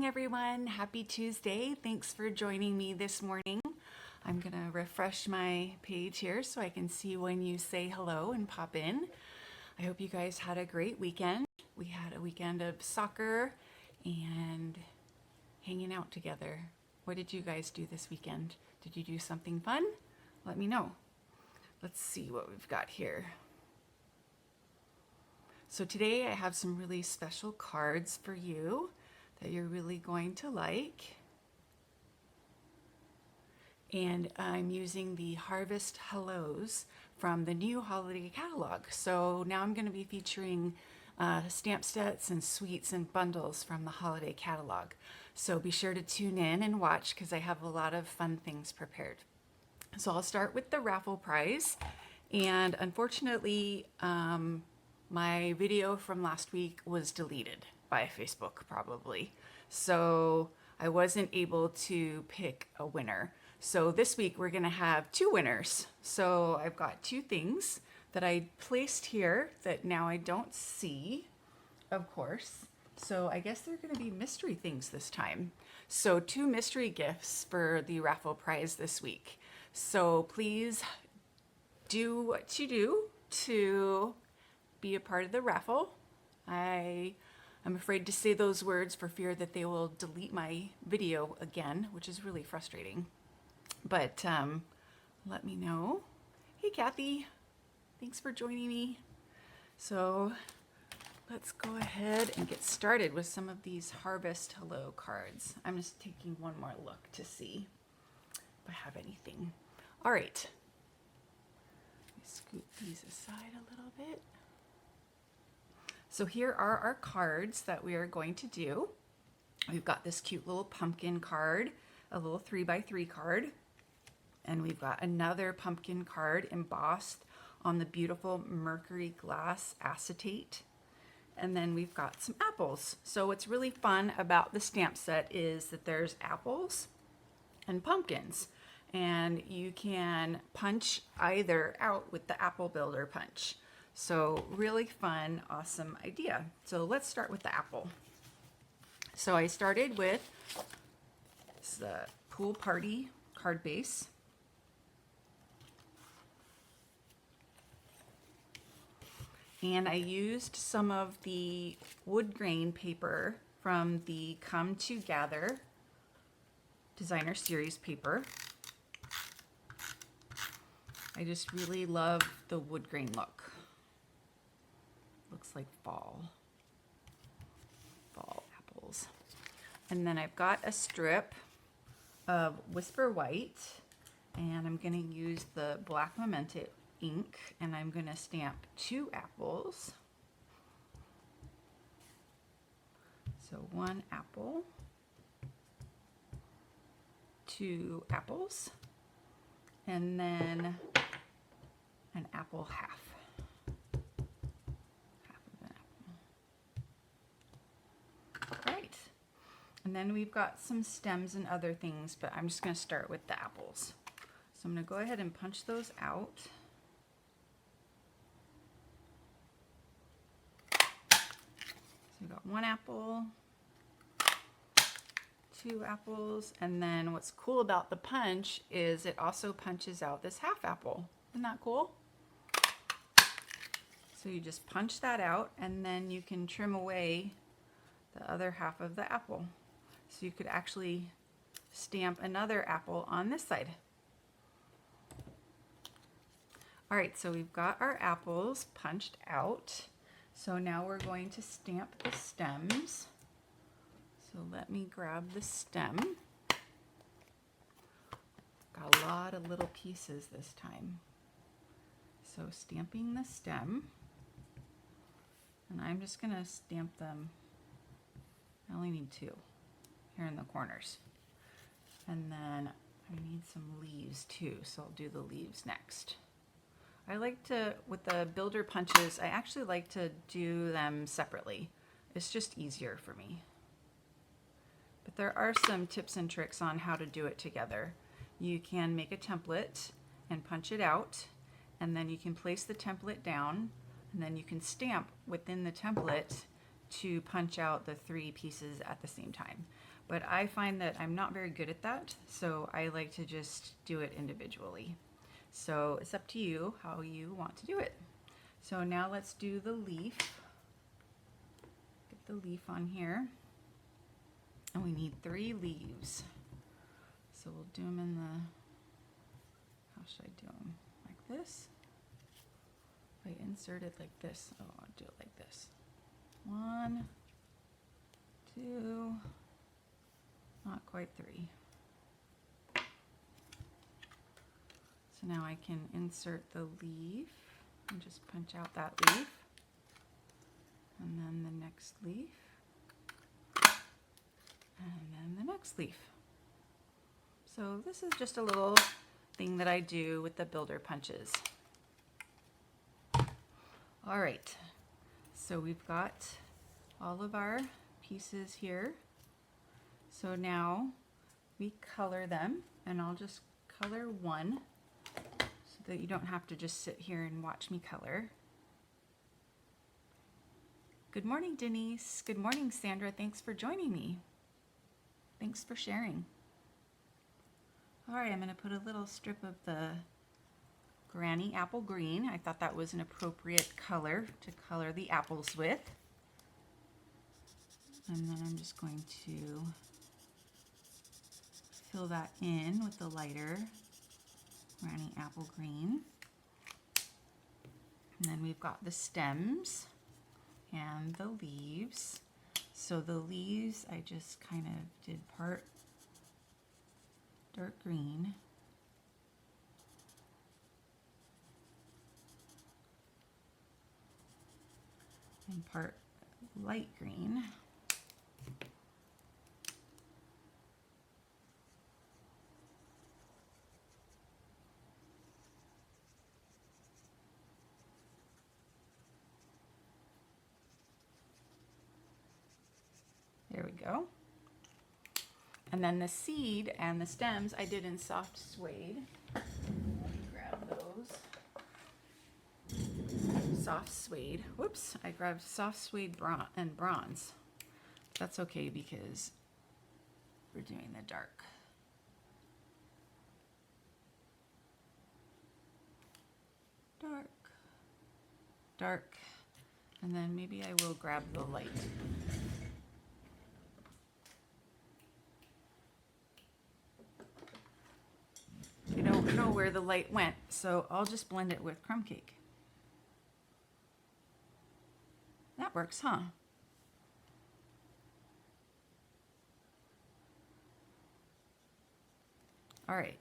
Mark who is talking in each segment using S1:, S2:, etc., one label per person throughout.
S1: morning, everyone. Happy Tuesday. Thanks for joining me this morning. I'm going to refresh my page here so I can see when you say hello and pop in. I hope you guys had a great weekend. We had a weekend of soccer and hanging out together. What did you guys do this weekend? Did you do something fun? Let me know. Let's see what we've got here. So today I have some really special cards for you that you're really going to like. And I'm using the Harvest Hellos from the new holiday catalog. So now I'm going to be featuring stamp sets and sweets and bundles from the holiday catalog. So be sure to tune in and watch because I have a lot of fun things prepared. So I'll start with the raffle prize. And unfortunately, my video from last week was deleted by Facebook probably. So I wasn't able to pick a winner. So this week we're gonna have two winners. So I've got two things that I placed here that now I don't see, of course. So I guess they're gonna be mystery things this time. So two mystery gifts for the raffle prize this week. So please do what you do to be a part of the raffle. I'm afraid to say those words for fear that they will delete my video again, which is really frustrating. But let me know. Hey, Kathy, thanks for joining me. So let's go ahead and get started with some of these Harvest Hello cards. I'm just taking one more look to see if I have anything. All right, let me scoot these aside a little bit. So here are our cards that we are going to do. We've got this cute little pumpkin card, a little 3x3 card, and we've got another pumpkin card embossed on the beautiful mercury glass acetate. And then we've got some apples. So what's really fun about the stamp set is that there's apples and pumpkins, and you can punch either out with the apple builder punch. So really fun, awesome idea. So let's start with the apple. So I started with the pool party card base. And I used some of the wood grain paper from the Come to Gather designer series paper. I just really love the wood grain look. Looks like fall apples. And then I've got a strip of Whisper White, and I'm going to use the black Memento ink, and I'm going to stamp two apples. So one apple, two apples, and then an apple half. And then we've got some stems and other things, but I'm just going to start with the apples. So I'm going to go ahead and punch those out. So we've got one apple, two apples, and then what's cool about the punch is it also punches out this half apple. Isn't that cool? So you just punch that out, and then you can trim away the other half of the apple. So you could actually stamp another apple on this side. All right, so we've got our apples punched out. So now we're going to stamp the stems. So let me grab the stem. Got a lot of little pieces this time. So stamping the stem. And I'm just gonna stamp them. I only need two here in the corners. And then I need some leaves too, so I'll do the leaves next. I like to, with the builder punches, I actually like to do them separately. It's just easier for me. But there are some tips and tricks on how to do it together. You can make a template and punch it out, and then you can place the template down, and then you can stamp within the template to punch out the three pieces at the same time. but I find that I'm not very good at that, so I like to just do it individually. So it's up to you how you want to do it. So now let's do the leaf. Get the leaf on here. And we need 3 leaves. So we'll do them in the, how should I do them? Like this? If I insert it like this, oh, I'll do it like this. 1, 2, not quite 3. So now I can insert the leaf and just punch out that leaf. And then the next leaf. And then the next leaf. So this is just a little thing that I do with the builder punches. All right, so we've got all of our pieces here. So now we color them, and I'll just color one so that you don't have to just sit here and watch me color. Good morning, Denise. Good morning, Sandra. Thanks for joining me. Thanks for sharing. All right, I'm going to put a little strip of the Granny Apple Green. I thought that was an appropriate color to color the apples with. And then I'm just going to fill that in with the lighter Granny Apple Green. And then we've got the stems and the leaves. So the leaves, I just kind of did part dark green and part light green. There we go. And then the seed and the stems I did in soft suede. Let me grab those. Soft suede. Whoops, I grabbed soft suede and bronze. That's okay because we're doing the dark. Dark. Dark. And then maybe I will grab the light. I don't know where the light went, so I'll just blend it with crumb cake. That works, huh? All right.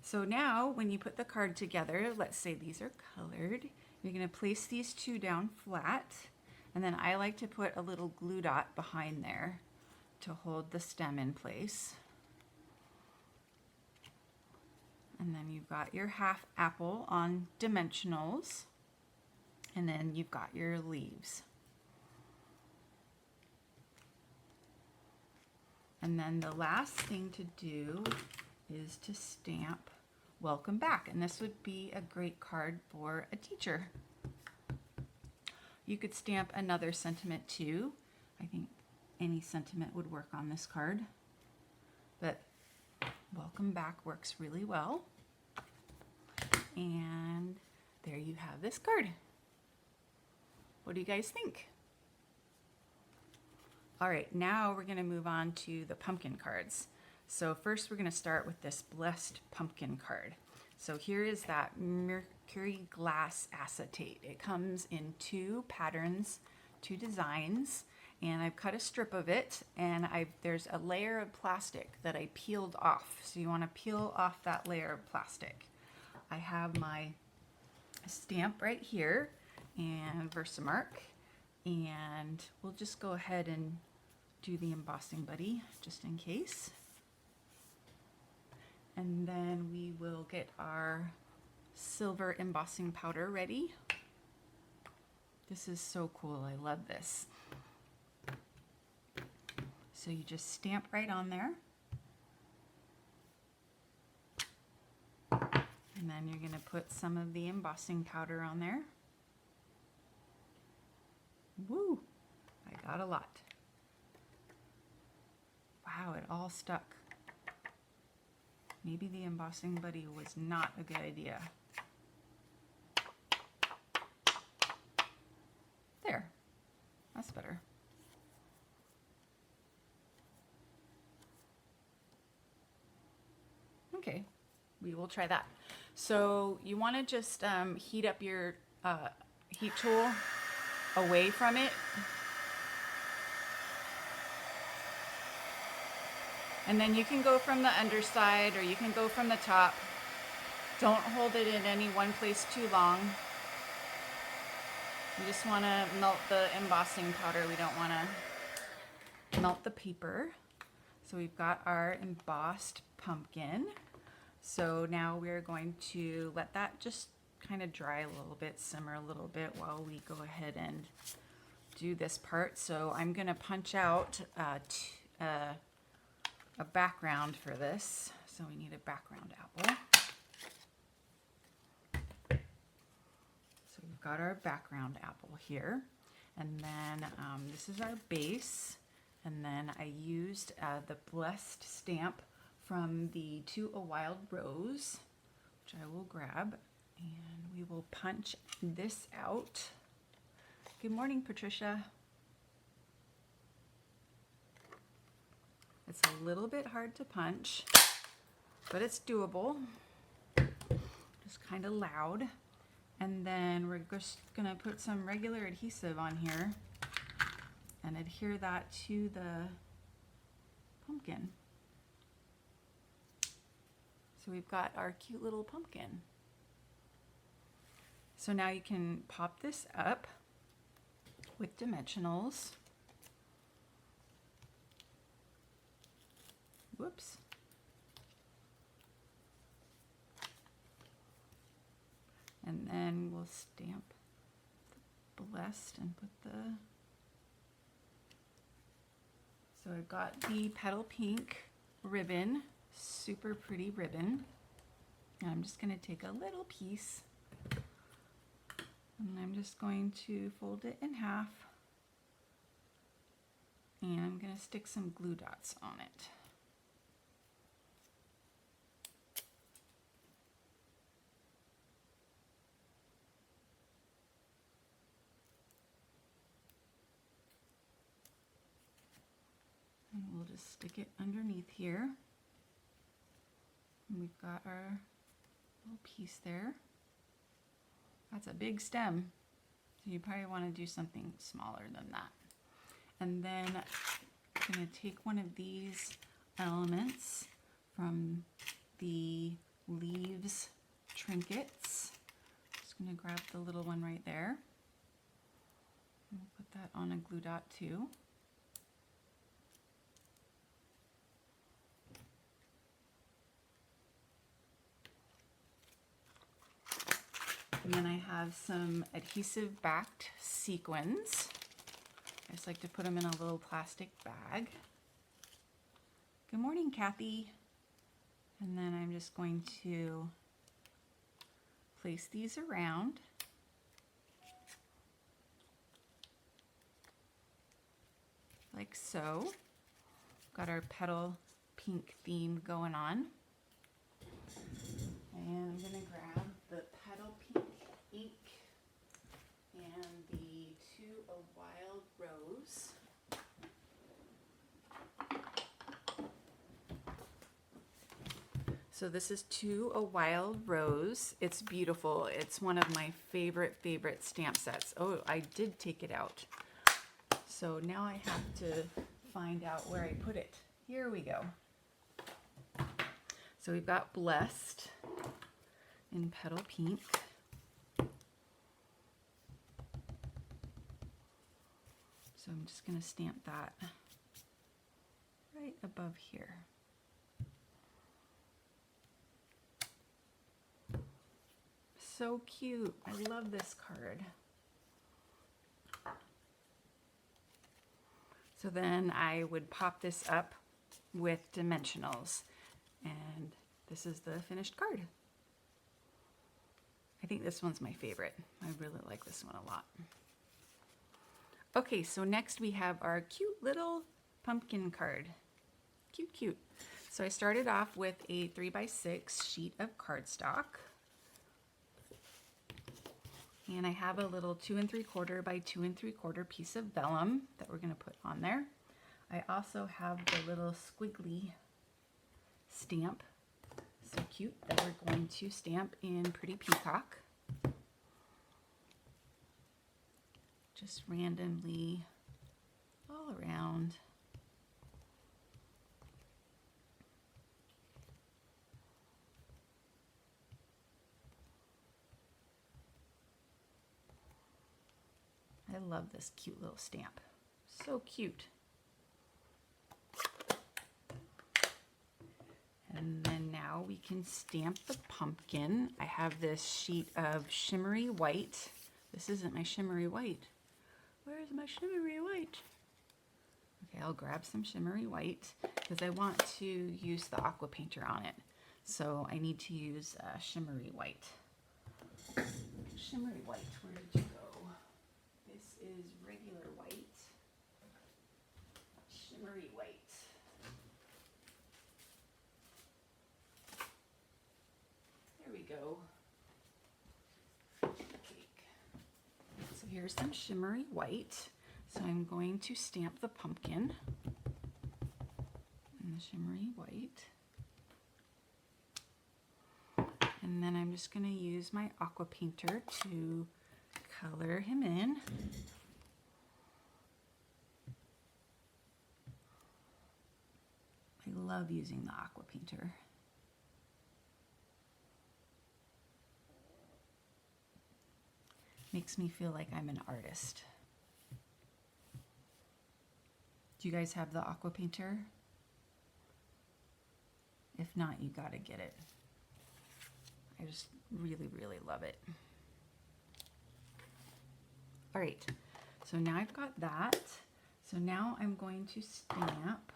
S1: So now when you put the card together, let's say these are colored, you're going to place these 2 down flat, and then I like to put a little glue dot behind there to hold the stem in place. And then you've got your half apple on dimensionals, and then you've got your leaves. And then the last thing to do is to stamp welcome back, and this would be a great card for a teacher. You could stamp another sentiment too. I think any sentiment would work on this card, but welcome back works really well. And there you have this card. What do you guys think? All right, now we're going to move on to the pumpkin cards. So first we're going to start with this blessed pumpkin card. So here is that mercury glass acetate. It comes in 2 patterns, 2 designs, and I've cut a strip of it, and there's a layer of plastic that I peeled off. So you want to peel off that layer of plastic. I have my stamp right here and Versamark, and we'll just go ahead and do the embossing buddy just in case. And then we will get our silver embossing powder ready. This is so cool, I love this. So you just stamp right on there. And then you're gonna put some of the embossing powder on there. Woo, I got a lot. all stuck. Maybe the embossing buddy was not a good idea. There, that's better. Okay, we will try that. So you want to just heat up your heat tool away from it. And then you can go from the underside or you can go from the top. Don't hold it in any one place too long. You just want to melt the embossing powder. We don't want to melt the paper. So we've got our embossed pumpkin. So now we're going to let that just kind of dry a little bit, simmer a little bit while we go ahead and do this part. So I'm going to punch out a background for this. So we need a background apple. So we've got our background apple here. And then this is our base. And then I used the Blessed stamp from the To a Wild Rose, which I will grab. And we will punch this out. Good morning, Patricia. It's a little bit hard to punch, but it's doable. Just kind of loud. And then we're just gonna put some regular adhesive on here and adhere that to the pumpkin. So we've got our cute little pumpkin. So now you can pop this up with dimensionals. Whoops. And then we'll stamp the Blessed and put the... So I've got the petal pink ribbon, super pretty ribbon. And I'm just going to take a little piece and I'm just going to fold it in half. And I'm going to stick some glue dots on it. And we'll just stick it underneath here. And we've got our little piece there. That's a big stem. So you probably want to do something smaller than that. And then I'm going to take one of these elements from the leaves trinkets. Just going to grab the little one right there. And we'll put that on a glue dot too. And then I have some adhesive backed sequins. I just like to put them in a little plastic bag. Good morning, Kathy. And then I'm just going to place these around. Like so. Got our petal pink theme going on. And I'm gonna grab the petal pink ink and the To a Wild Rose. So this is To a Wild Rose. It's beautiful. It's one of my favorite stamp sets. Oh, I did take it out. So now I have to find out where I put it. Here we go. So we've got Blessed in petal pink. So I'm just going to stamp that right above here. So cute. I love this card. So then I would pop this up with dimensionals. And this is the finished card. I think this one's my favorite. I really like this one a lot. Okay, so next we have our cute little pumpkin card. Cute, cute. So I started off with a 3x6 sheet of cardstock. And I have a little 2 3/4 by 2 3/4 piece of vellum that we're going to put on there. I also have the little squiggly stamp, so cute, that we're going to stamp in Pretty Peacock. Just randomly all around. I love this cute little stamp. So cute. And then now we can stamp the pumpkin. I have this sheet of shimmery white. This isn't my shimmery white. Where is my shimmery white? Okay, I'll grab some shimmery white because I want to use the aqua painter on it. So I need to use shimmery white. Shimmery white, where did you go? This is regular white. Shimmery white. There we go. Cake. So here's some shimmery white. So I'm going to stamp the pumpkin in the shimmery white. And then I'm just going to use my aqua painter to color him in. I love using the aqua painter. Makes me feel like I'm an artist. Do you guys have the aqua painter? If not, you gotta get it. I just really, really love it. All right, so now I've got that. So now I'm going to stamp.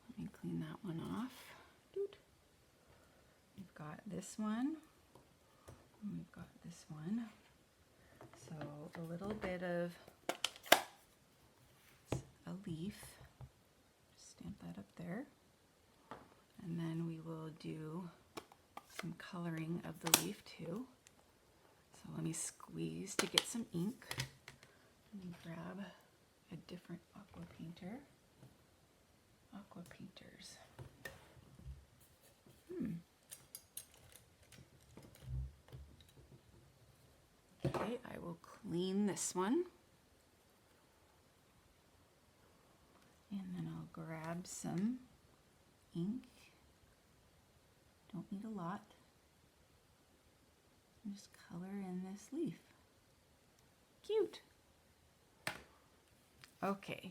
S1: Let me clean that one off. We've got this one, and we've got this one. So a little bit of a leaf, stamp that up there. And then we will do some coloring of the leaf too. So let me squeeze to get some ink. Let me grab a different aqua painter. Aqua painters. Okay, I will clean this one. And then I'll grab some ink. Don't need a lot. And just color in this leaf. Cute. Okay,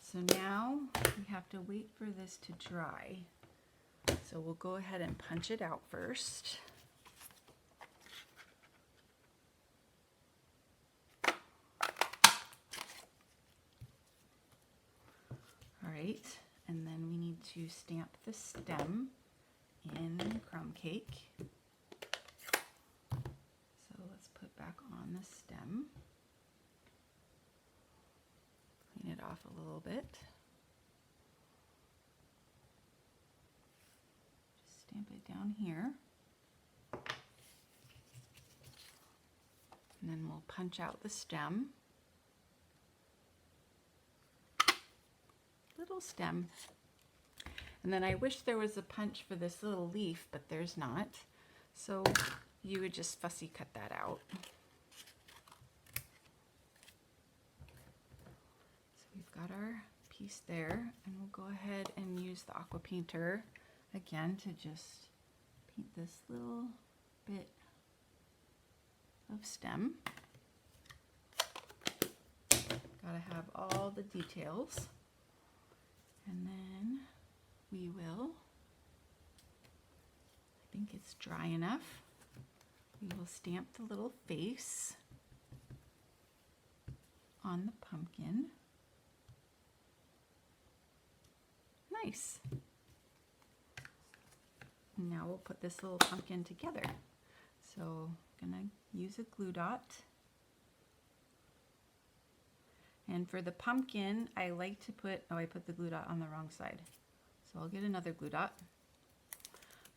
S1: so now we have to wait for this to dry. So we'll go ahead and punch it out first. All right, and then we need to stamp the stem in crumb cake. So let's put back on the stem. Clean it off a little bit. Just stamp it down here. And then we'll punch out the stem. Little stem. And then I wish there was a punch for this little leaf, but there's not. So you would just fussy cut that out. So we've got our piece there, and we'll go ahead and use the aqua painter again to just paint this little bit of stem. Gotta have all the details. And then we will, I think it's dry enough, we will stamp the little face on the pumpkin. Nice. And now we'll put this little pumpkin together. So I'm gonna use a glue dot And for the pumpkin, I like to put, oh, I put the glue dot on the wrong side. So I'll get another glue dot.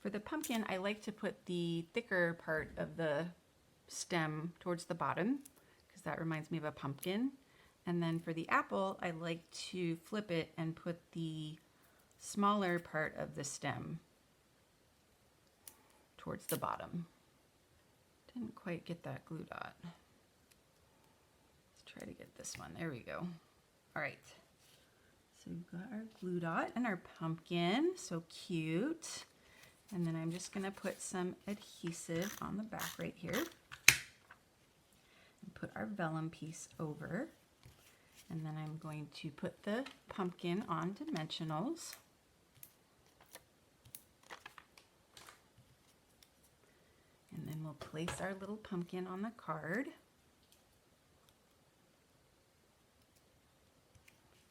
S1: For the pumpkin, I like to put the thicker part of the stem towards the bottom because that reminds me of a pumpkin. And then for the apple, I like to flip it and put the smaller part of the stem towards the bottom. Didn't quite get that glue dot. Let's try to get this one. There we go. All right. So we've got our glue dot and our pumpkin. So cute. And then I'm just going to put some adhesive on the back right here. And put our vellum piece over. And then I'm going to put the pumpkin on dimensionals. And then we'll place our little pumpkin on the card.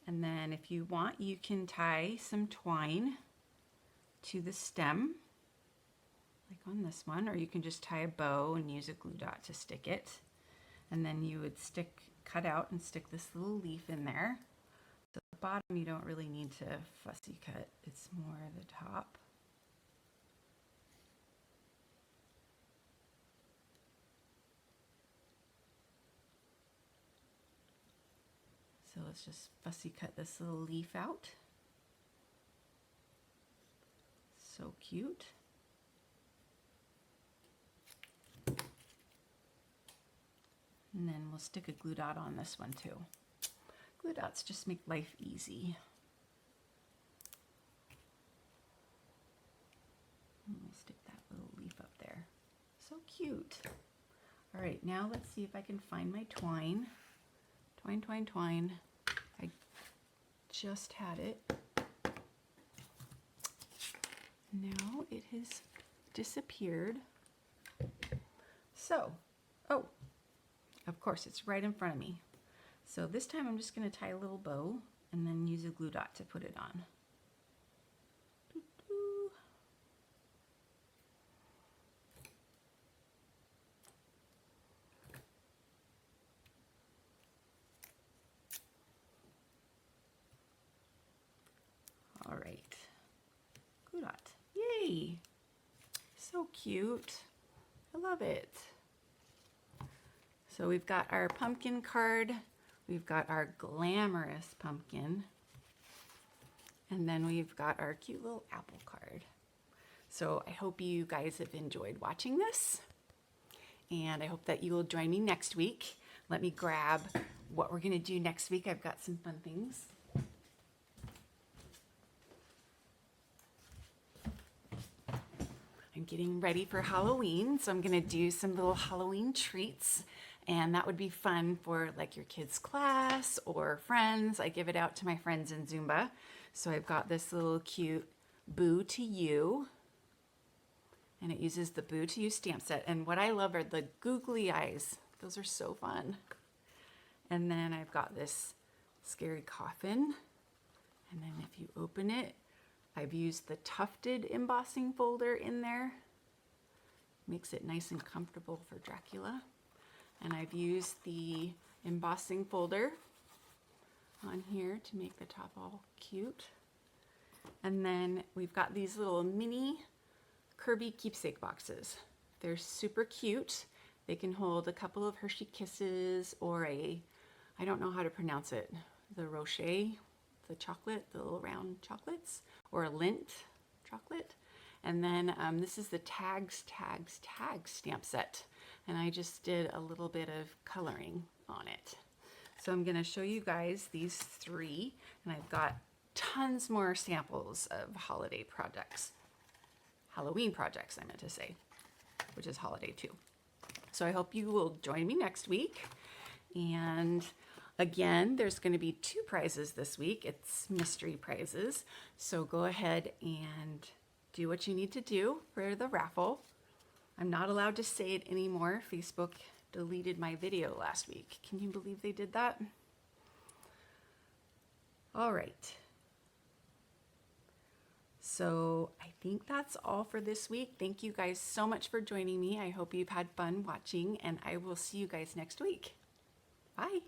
S1: And then if you want, you can tie some twine to the stem, like on this one, or you can just tie a bow and use a glue dot to stick it. And then you would cut out and stick this little leaf in there. So the bottom you don't really need to fussy cut, it's more the top. So let's just fussy cut this little leaf out. So cute. And then we'll stick a glue dot on this one too. Glue dots just make life easy. And we'll stick that little leaf up there. So cute. All right, now let's see if I can find my twine. Twine, twine, twine. I just had it. Now it has disappeared. So, oh, of course, it's right in front of me. So this time I'm just going to tie a little bow and then use a glue dot to put it on. Doo-doo. All right. Glue dot. Yay! So cute. I love it. So we've got our pumpkin card, we've got our glamorous pumpkin, and then we've got our cute little apple card. So I hope you guys have enjoyed watching this, and I hope that you will join me next week. Let me grab what we're gonna do next week. I've got some fun things. I'm getting ready for Halloween, so I'm gonna do some little Halloween treats. And that would be fun for like your kids' class or friends. I give it out to my friends in Zumba. So I've got this little cute Boo to You. And it uses the Boo to You stamp set. And what I love are the googly eyes. Those are so fun. And then I've got this scary coffin. And then if you open it, I've used the tufted embossing folder in there. Makes it nice and comfortable for Dracula. And I've used the embossing folder on here to make the top all cute. And then we've got these little mini Kirby keepsake boxes. They're super cute. They can hold a couple of Hershey Kisses or I don't know how to pronounce it, the Rocher, the chocolate, the little round chocolates, or a Lindt chocolate. And then this is the Tags stamp set. And I just did a little bit of coloring on it. So I'm gonna show you guys these three, and I've got tons more samples of holiday projects. Halloween projects, I meant to say, which is holiday too. So I hope you will join me next week. And again, there's gonna be 2 prizes this week. It's mystery prizes. So go ahead and do what you need to do for the raffle. I'm not allowed to say it anymore. Facebook deleted my video last week. Can you believe they did that? All right. So I think that's all for this week. Thank you guys so much for joining me. I hope you've had fun watching, and I will see you guys next week. Bye.